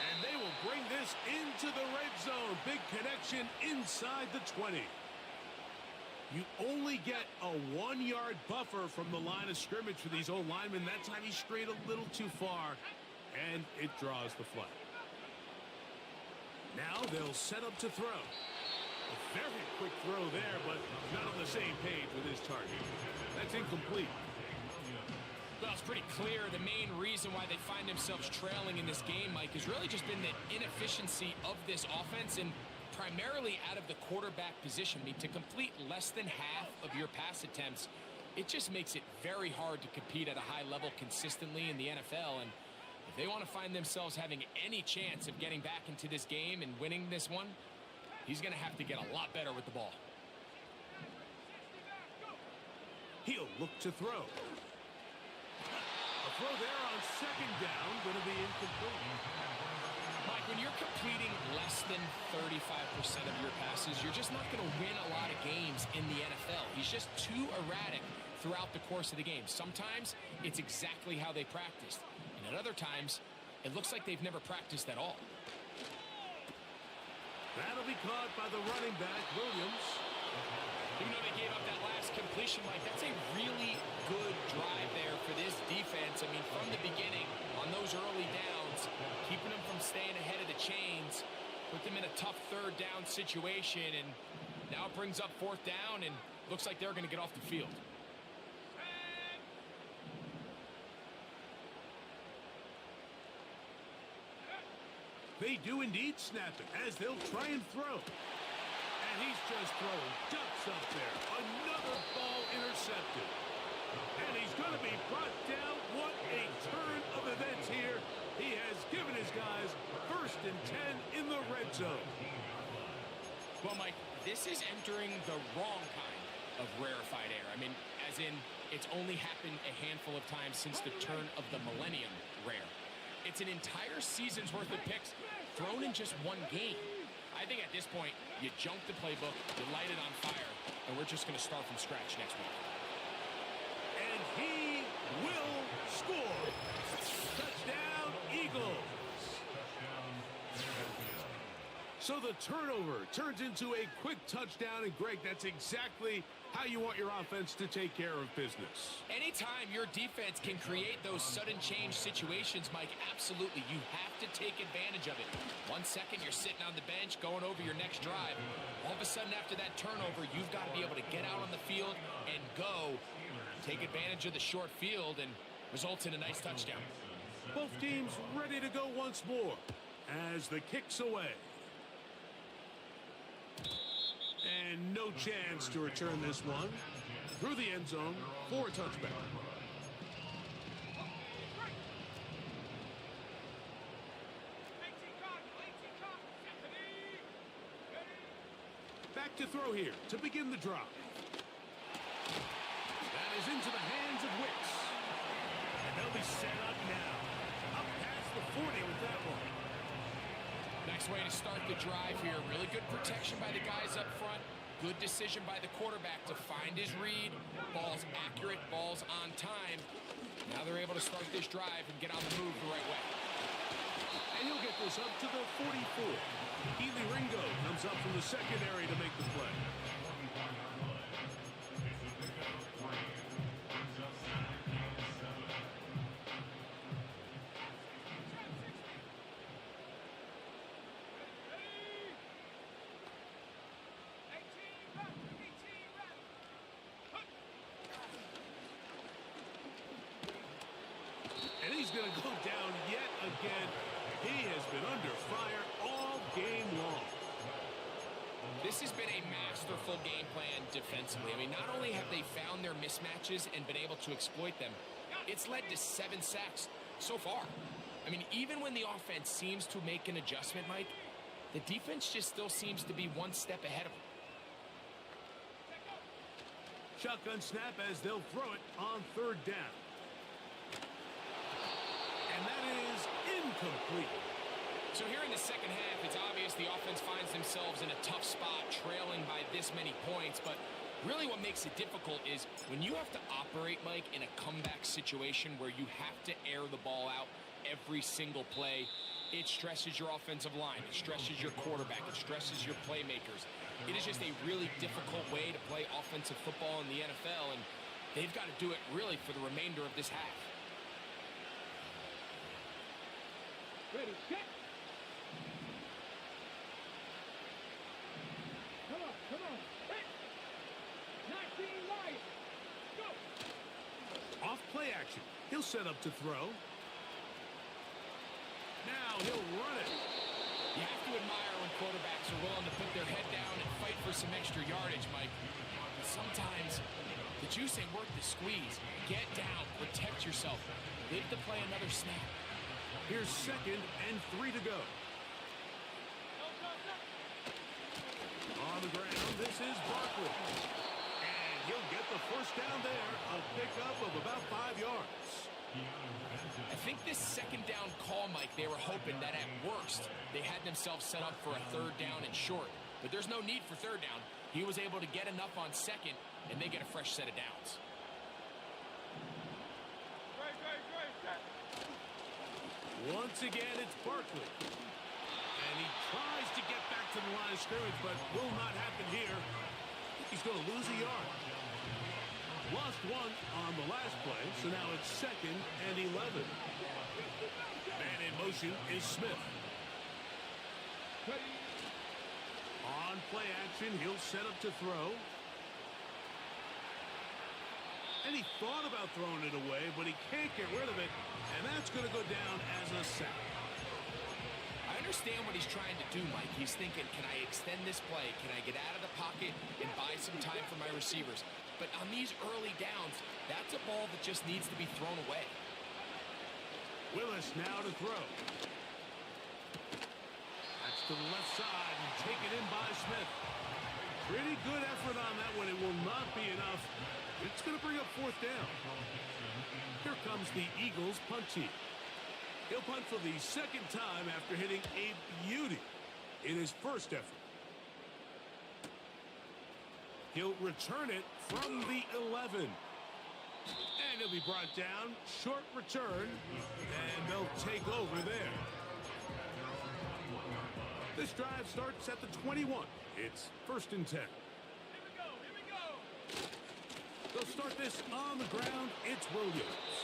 And they will bring this into the red zone. Big connection inside the 20. You only get a 1-yard buffer from the line of scrimmage for these old linemen. That time he strayed a little too far, and it draws the flag. Now they'll set up to throw. A very quick throw there, but not on the same page with his target. That's incomplete. Well, it's pretty clear the main reason why they find themselves trailing in this game, Mike, has really just been the inefficiency of this offense and primarily out of the quarterback position. I mean, to complete less than half of your pass attempts, it just makes it very hard to compete at a high level consistently in the NFL. And if they want to find themselves having any chance of getting back into this game and winning this one, he's going to have to get a lot better with the ball. He'll look to throw. A throw there on 2nd down, going to be incomplete. Mike, when you're completing less than 35% of your passes, you're just not going to win a lot of games in the NFL. He's just too erratic throughout the course of the game. Sometimes it's exactly how they practiced, and at other times it looks like they've never practiced at all. That'll be caught by the running back, Williams. Even though they gave up that last completion, Mike, that's a really good drive there for this defense. I mean, from the beginning, on those early downs, keeping them from staying ahead of the chains, put them in a tough 3rd down situation, and now it brings up 4th down, and looks like they're going to get off the field. They do indeed snap it as they'll try and throw. And he's just throwing ducks up there. Another ball intercepted. And he's going to be brought down. What a turn of events here. He has given his guys 1st and 10 in the red zone. Well, Mike, this is entering the wrong kind of rarefied air. I mean, as in, it's only happened a handful of times since the turn of the millennium rare. It's an entire season's worth of picks thrown in just one game. I think at this point, you junk the playbook, you light it on fire, and we're just going to start from scratch next week. And he will score. So the turnover turns into a quick touchdown, and Greg, that's exactly how you want your offense to take care of business. Anytime your defense can create those sudden change situations, Mike, absolutely, you have to take advantage of it. 1 second, you're sitting on the bench, going over your next drive. All of a sudden, after that turnover, you've got to be able to get out on the field and go. Take advantage of the short field, and results in a nice touchdown. Both teams ready to go once more as the kick's away. And no chance to return this one through the end zone for a touchback. 18 Cotton, Stephanie. Ready? Back to throw here to begin the drive. That is into the hands of Wicks. And they'll be set up now. Up past the 40 with that one. Nice way to start the drive here. Really good protection by the guys up front. Good decision by the quarterback to find his read. Ball's accurate, ball's on time. Now they're able to start this drive and get on the move the right way. And he'll get this up to the 44. Keely Ringo comes up from the secondary to make the play. And he's going to go down yet again. He has been under fire all game long. This has been a masterful game plan defensively. I mean, not only have they found their mismatches and been able to exploit them, it's led to 7 sacks so far. I mean, even when the offense seems to make an adjustment, Mike, the defense just still seems to be one step ahead of them. Shotgun snap as they'll throw it on 3rd down. And that is incomplete. So here in the second half, it's obvious the offense finds themselves in a tough spot, trailing by this many points. But really what makes it difficult is when you have to operate, Mike, in a comeback situation where you have to air the ball out every single play, it stresses your offensive line. It stresses your quarterback. It stresses your playmakers. It is just a really difficult way to play offensive football in the NFL, and they've got to do it really for the remainder of this half. Ready, set. Come on. Hit. 19 Lions. Go. Off play action. He'll set up to throw. Now he'll run it. You have to admire when quarterbacks are willing to put their head down and fight for some extra yardage, Mike. But sometimes the juice ain't worth the squeeze. Get down, protect yourself. Live to play another snap. Here's 2nd and 3 to go. On the ground, this is Barkley. And he'll get the first down there. A pickup of about 5 yards. I think this 2nd down call, Mike, they were hoping that at worst they had themselves set up for a 3rd down and short. But there's no need for 3rd down. He was able to get enough on 2nd, and they get a fresh set of downs. Once again, it's Barkley. And he tries to get back to the line of scrimmage, but will not happen here. He's going to lose a yard. Lost 1 on the last play, so now it's 2nd and 11. Man in motion is Smith. On play action, he'll set up to throw. And he thought about throwing it away, but he can't get rid of it, and that's going to go down as a sack. I understand what he's trying to do, Mike. He's thinking, can I extend this play? Can I get out of the pocket and buy some time for my receivers? But on these early downs, that's a ball that just needs to be thrown away. Willis now to throw. That's to the left side and taken in by Smith. Pretty good effort on that one. It will not be enough. It's going to bring up 4th down. Here comes the Eagles punt team. He'll punt for the 2nd time after hitting a beauty in his first effort. He'll return it from the 11. And he'll be brought down. Short return. And they'll take over there. This drive starts at the 21. It's 1st and 10. Here we go, here we go. They'll start this on the ground. It's Williams.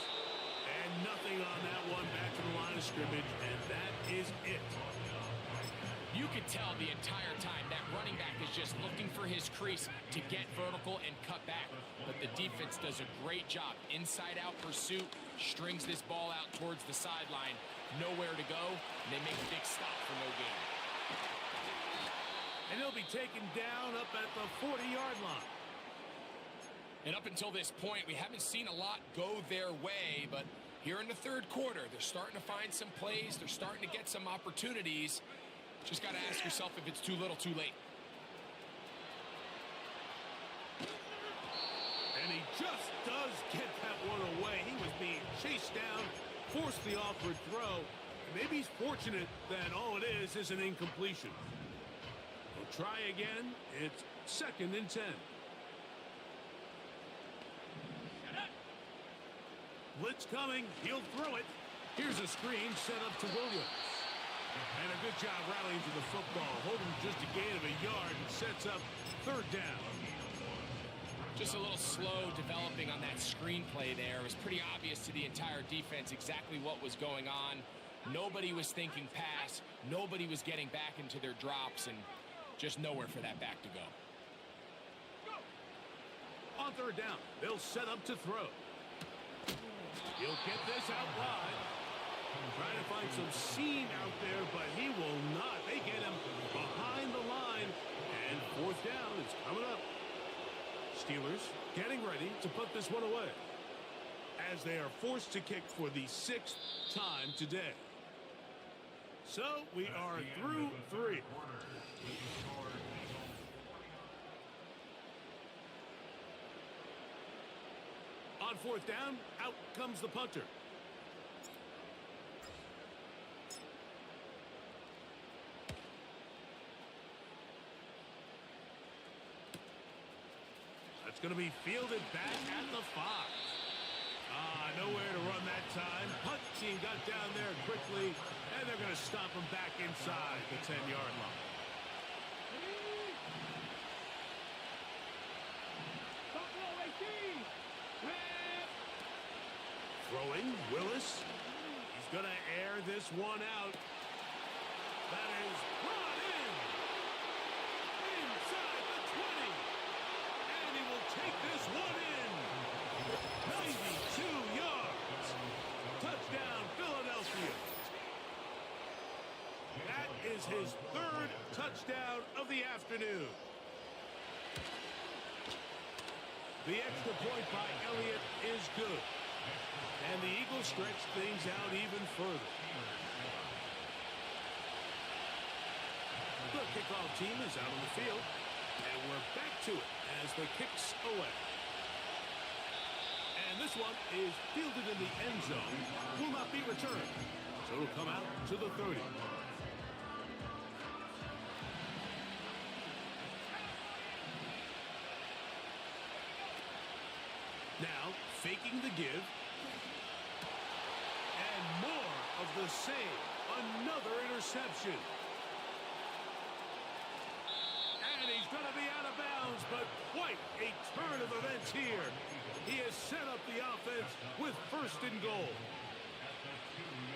And nothing on that one, back to the line of scrimmage, and that is it. You could tell the entire time that running back is just looking for his crease to get vertical and cut back. But the defense does a great job. Inside-out pursuit, strings this ball out towards the sideline. Nowhere to go, and they make a big stop for no gain. And he'll be taken down up at the 40-yard line. And up until this point, we haven't seen a lot go their way, but here in the third quarter, they're starting to find some plays. They're starting to get some opportunities. Just got to ask yourself if it's too little, too late. And he just does get that one away. He was being chased down, forced the awkward throw. Maybe he's fortunate that all it is an incompletion. We'll try again. It's 2nd and 10. Blitz coming. He'll throw it. Here's a screen set up to Williams. And a good job rallying to the football. Holding just a gain of a yard and sets up 3rd down. Just a little slow developing on that screenplay there. It was pretty obvious to the entire defense exactly what was going on. Nobody was thinking pass. Nobody was getting back into their drops, and just nowhere for that back to go. On 3rd down, they'll set up to throw. He'll get this out wide. Trying to find some seam out there, but he will not. They get him behind the line, and 4th down is coming up. Steelers getting ready to put this one away as they are forced to kick for the 6th time today. So we are through 3. On 4th down, out comes the punter. That's going to be fielded back at the 5. Nowhere to run that time. Punt team got down there quickly, and they're going to stop him back inside the 10-yard line. Throwing, Willis. He's going to air this one out. That is brought in. Inside the 20. And he will take this one in. 92 yards. Touchdown, Philadelphia. That is his 3rd touchdown of the afternoon. The extra point by Elliott is good. And the Eagles stretch things out even further. The kickoff team is out on the field. And we're back to it as the kick's away. And this one is fielded in the end zone. Will not be returned. So it'll come out to the 30. Now, faking the give. And more of the same. Another interception. And he's going to be out of bounds, but quite a turn of events here. He has set up the offense with 1st and goal.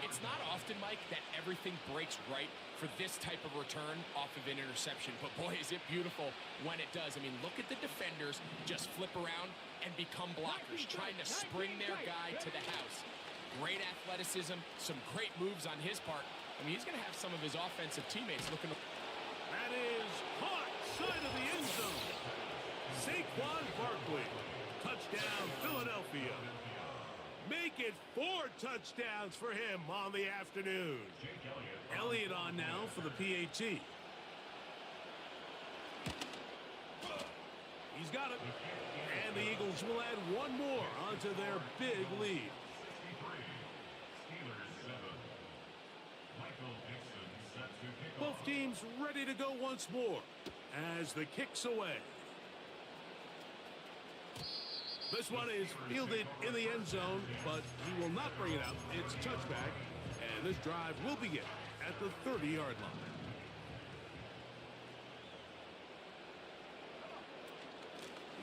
It's not often, Mike, that everything breaks right for this type of return off of an interception. But, boy, is it beautiful when it does. I mean, look at the defenders just flip around and become blockers, trying to spring their guy to the house. Great athleticism, some great moves on his part. I mean, he's going to have some of his offensive teammates looking to... That is caught side of the end zone. Saquon Barkley. Touchdown, Philadelphia. Make it 4 touchdowns for him on the afternoon. Elliott on now for the PAT. He's got it. And the Eagles will add one more onto their big lead. Both teams ready to go once more as the kick's away. This one is fielded in the end zone, but he will not bring it out. It's touchback, and this drive will begin at the 30-yard line.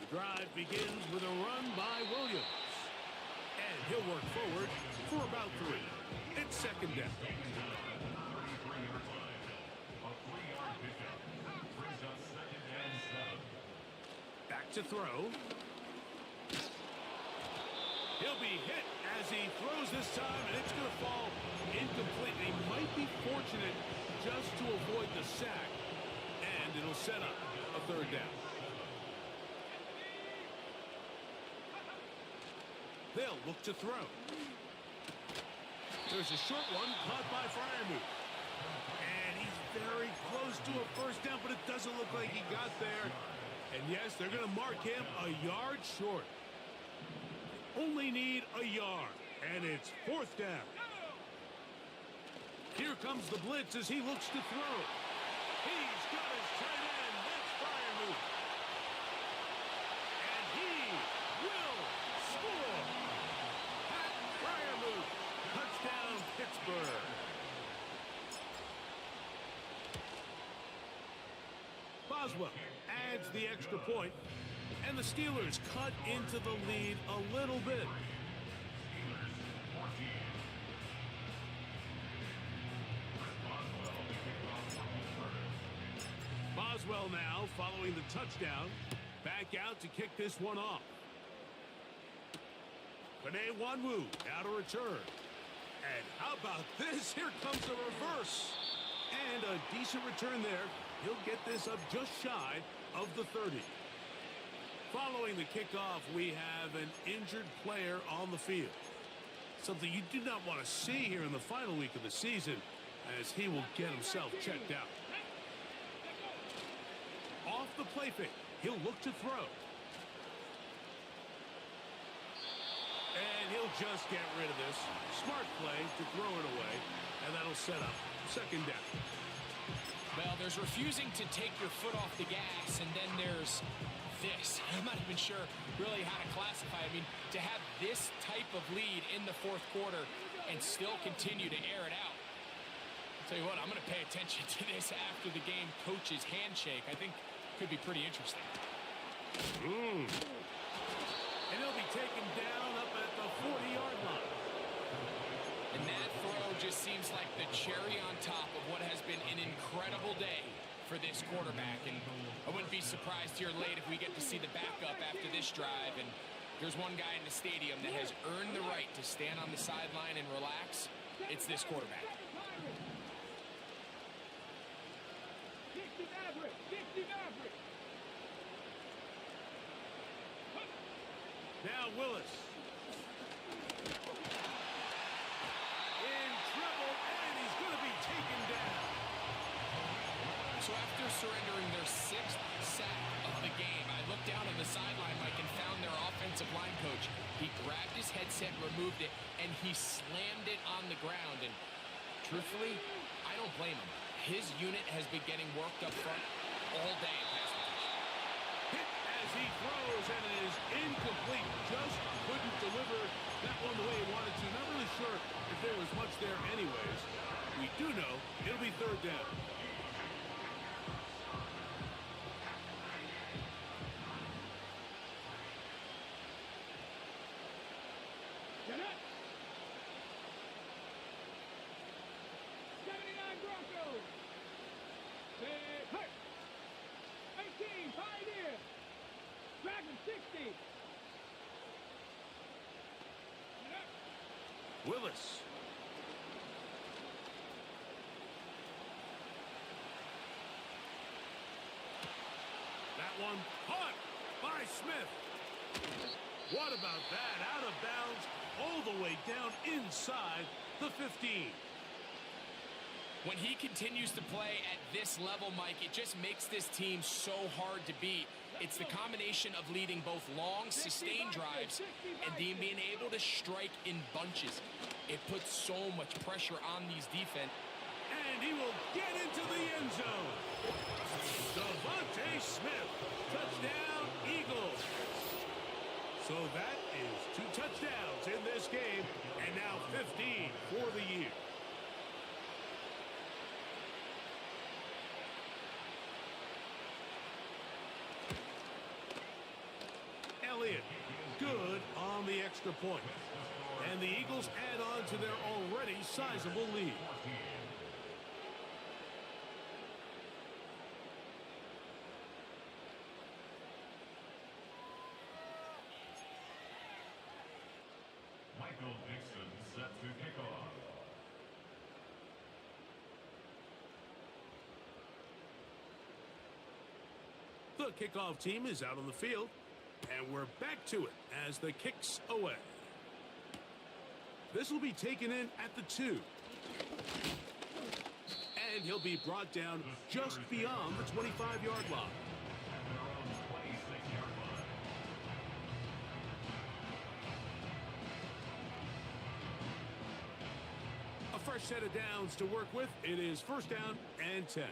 The drive begins with a run by Williams. And he'll work forward for about 3. It's second down. 33-yard line. A 3-yard pickup. Brings up second and 7. Back to throw. He'll be hit as he throws this time, and it's going to fall incomplete. He might be fortunate just to avoid the sack, and it'll set up a third down. They'll look to throw. There's a short one caught by Rmb. And he's very close to a first down, but it doesn't look like he got there. And yes, they're going to mark him a yard short. Only need a yard, and it's fourth down. Here comes the blitz as he looks to throw. He's got his tight end. That's Rmb. And he will score. Pat Rmb. Touchdown, Pittsburgh. Boswell adds the extra point, and the Steelers cut into the lead a little bit. Boswell now following the touchdown. Back out to kick this one off. Kene-Wanwu now to return. And how about this? Here comes the reverse. And a decent return there. He'll get this up just shy of the 30. Following the kickoff, we have an injured player on the field. Something you do not want to see here in the final week of the season, as he will get himself checked out. Off the play fake, he'll look to throw. And he'll just get rid of this. Smart play to throw it away, and that'll set up second down. Well, there's refusing to take your foot off the gas, and then there's this. I'm not even sure really how to classify it. I mean, to have this type of lead in the fourth quarter and still continue to air it out. I'll tell you what, I'm going to pay attention to this after the game coach's handshake. I think could be pretty interesting. And he'll be taken down up at the 40-yard line. And that throw just seems like the cherry on top of what has been an incredible day for this quarterback. And I wouldn't be surprised here late if we get to see the backup after this drive. And there's one guy in the stadium that has earned the right to stand on the sideline and relax. It's this quarterback. Now Willis. In trouble, and he's going to be taken down. So after surrendering their 6th sack of the game, I looked down on the sideline, Mike, and found their offensive line coach. He grabbed his headset, removed it, and he slammed it on the ground. And truthfully, I don't blame him. His unit has been getting worked up front all day. Hit as he throws, and it is incomplete. Just couldn't deliver that one the way he wanted to. Not really sure if there was much there anyways. We do know it'll be third down. Get up! 79 Broncos! Say, hey! 18 Pioneer! Dragon 60! Get up! Willis. That one caught by Smith. What about that? Out of bounds, all the way down inside the 15. When he continues to play at this level, Mike, it just makes this team so hard to beat. It's the combination of leading both long, sustained drives and then being able to strike in bunches. It puts so much pressure on these defense. And he will get into the end zone. Devontae Smith, touchdown Eagles. So that is 2 touchdowns in this game, and now 15 for the year. extra point. And the Eagles add on to their already sizable lead. Michael Dixon set to kick off. The kickoff team is out on the field, and we're back to it as the kick's away. This will be taken in at the 2. And he'll be brought down just beyond the 25-yard line. At their own 26-yard line. A fresh set of downs to work with. It is first down and 10.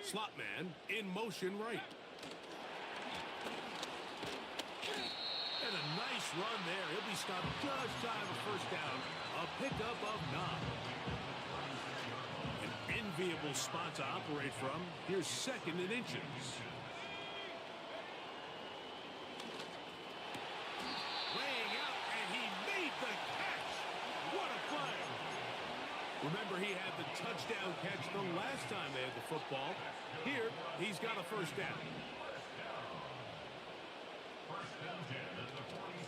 Slot man in motion right. And a nice run there. He'll be stopped just shy of a first down. A pickup of 9. An enviable spot to operate from. Here's second and inches. Laying out, and he made the catch. What a play. Remember, he had the touchdown catch the last time they had the football. Here, he's got a first down.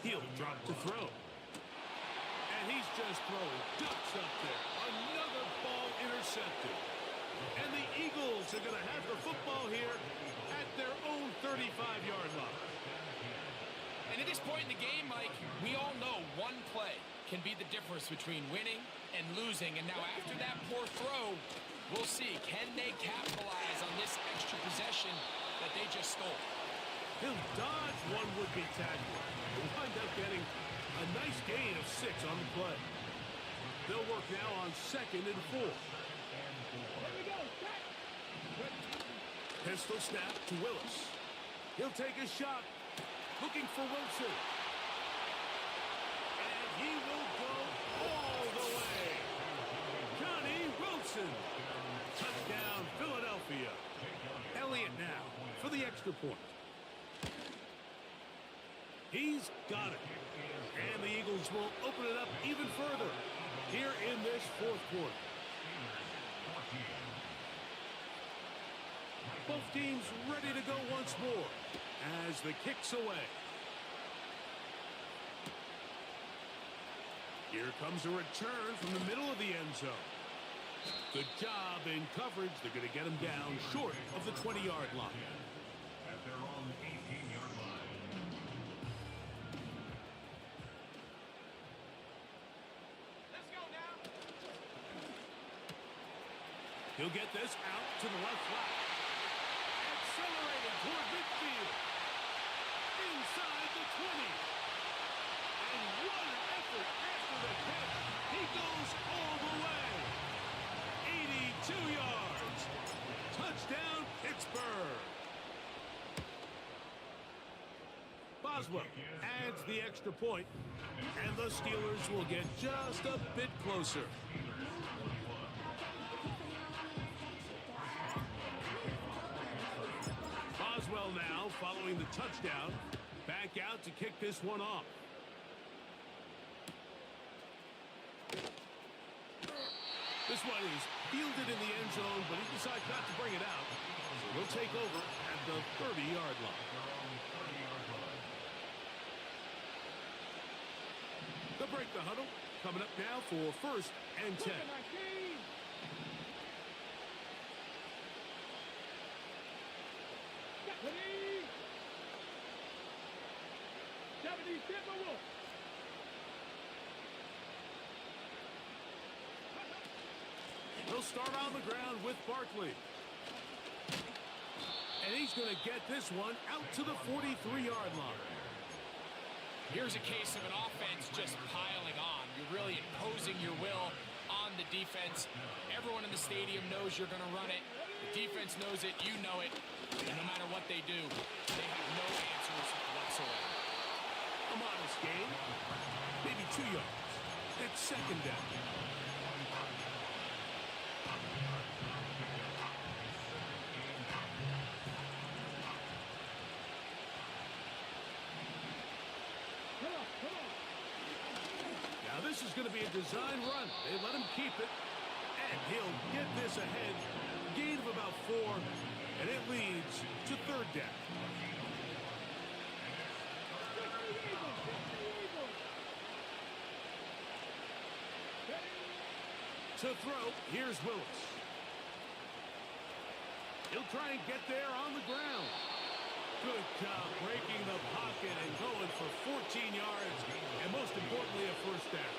He'll drop to throw. And he's just throwing ducks up there. Another ball intercepted. And the Eagles are going to have the football here at their own 35-yard line. And at this point in the game, Mike, we all know one play can be the difference between winning and losing. And now after that poor throw, we'll see. Can they capitalize on this extra possession that they just stole? He'll dodge one would-be tackler and wind up getting a nice gain of 6 on the play. They'll work now on 2nd and 4. Here we go. Set. Pistol snap to Willis. He'll take a shot. Looking for Wilson. And he will go all the way. Johnny Wilson. Touchdown, Philadelphia. Elliott now for the extra point. He's got it. And the Eagles will open it up even further here in this fourth quarter. Both teams ready to go once more as the kick's away. Here comes a return from the middle of the end zone. Good job in coverage. They're going to get him down short of the 20-yard line. At their own 18-yard line. Let's go now. He'll get this out to the left flat. Accelerating toward midfield. Inside the 20. And what an effort after the catch. He goes all the way. 82 yards. Touchdown, Pittsburgh. Boswell adds the extra point, and the Steelers will get just a bit closer. Boswell now, following the touchdown, back out to kick this one off. This one is fielded in the end zone, but he decides not to bring it out. So he'll take over at the 30-yard line. They'll break the huddle. Coming up now for first and 10. He'll start on the ground with Barkley. And he's going to get this one out to the 43-yard line. Here's a case of an offense just piling on. You're really imposing your will on the defense. Everyone in the stadium knows you're going to run it. The defense knows it. You know it. And no matter what they do, they have no answers whatsoever. A modest gain. Maybe 2 yards. It's second down. This is going to be a design run. They let him keep it, and he'll get this ahead. Gain of about 4, and it leads to third down. To throw, here's Willis. He'll try and get there on the ground. Good job breaking the pocket and going for 14 yards, and most importantly, a first down.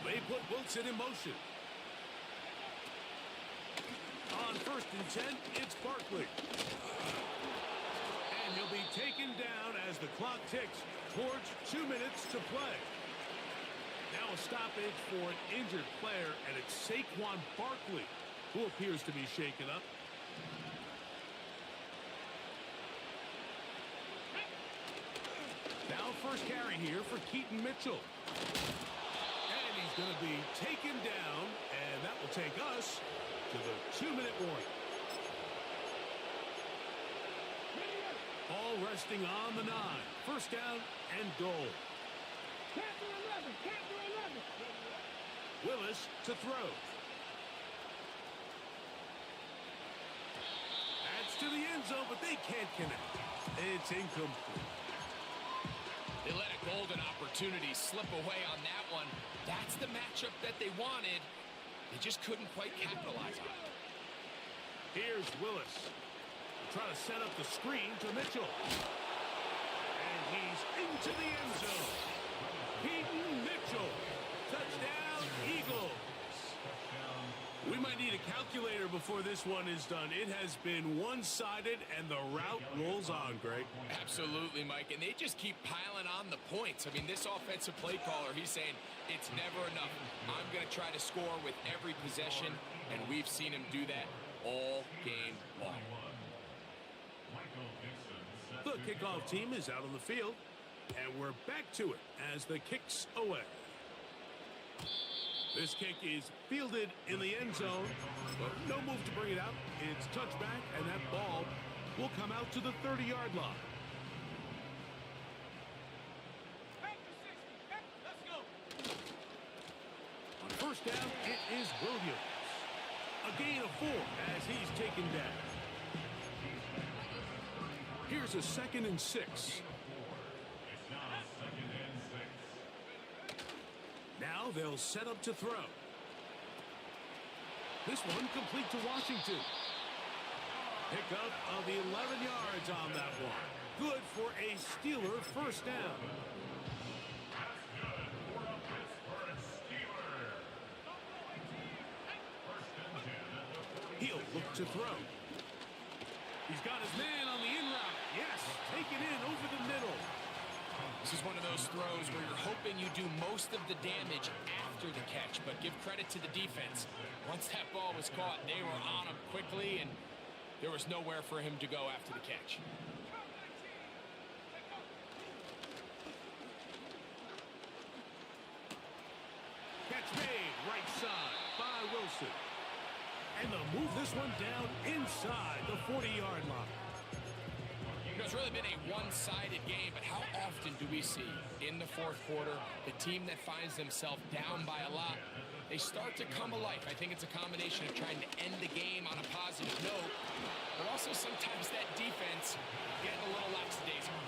They put Wilson in motion. On 1st and 10, it's Barkley. And he'll be taken down as the clock ticks towards 2 minutes to play. Now a stoppage for an injured player, and it's Saquon Barkley who appears to be shaken up. Now first carry here for Keaton Mitchell. And he's going to be taken down, and that will take us to the 2-minute warning. All resting on the 9. First down and goal. Willis to throw. That's to the end zone, but they can't connect. It's incomplete. They let a golden opportunity slip away on that one. That's the matchup that they wanted. They just couldn't quite capitalize on it. Here's Willis. Trying to set up the screen to Mitchell. And he's into the end zone. Keaton Mitchell. Touchdown, Eagles. We might need a calculator before this one is done. It has been one-sided, and the route rolls on, Greg. Absolutely, Mike. And they just keep piling on the points. I mean, this offensive play caller, he's saying it's never enough. I'm going to try to score with every possession, and we've seen him do that all game long. The kickoff team is out on the field, and we're back to it as the kick's away. This kick is fielded in the end zone, but no move to bring it out. It's touchback, and that ball will come out to the 30-yard line. On first down, it is Williams. A gain of 4 as he's taken down. Here's a 2nd and 6. It's now 2nd and 6. Now they'll set up to throw. This one complete to Washington. Pickup of 11 yards on that one. Good for a Steeler first down. That's good for a Pittsburgh Steeler. 1st and 10 at the 40. He'll look to throw. He's got his man on the in route. Yes, taken in over the middle. This is one of those throws where you're hoping you do most of the damage after the catch, but give credit to the defense. Once that ball was caught, they were on him quickly, and there was nowhere for him to go after the catch. Catch made right side by Wilson. And they'll move this one down inside the 40-yard line. You know, it's really been a one-sided game, but how often do we see in the 4th quarter the team that finds themselves down by a lot, they start to come alive? I think it's a combination of trying to end the game on a positive note, but also sometimes that defense getting a little lackadaisical.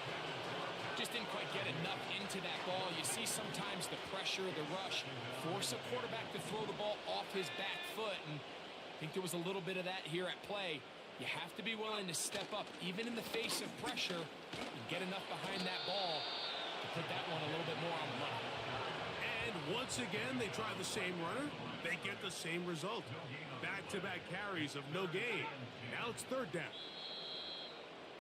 Just didn't quite get enough into that ball. You see sometimes the pressure, the rush, force a quarterback to throw the ball off his back foot, and I think there was a little bit of that here at play. You have to be willing to step up, even in the face of pressure, and get enough behind that ball to put that one a little bit more on the money. And once again, they try the same runner. They get the same result. Back-to-back carries of no gain. Now it's 3rd down.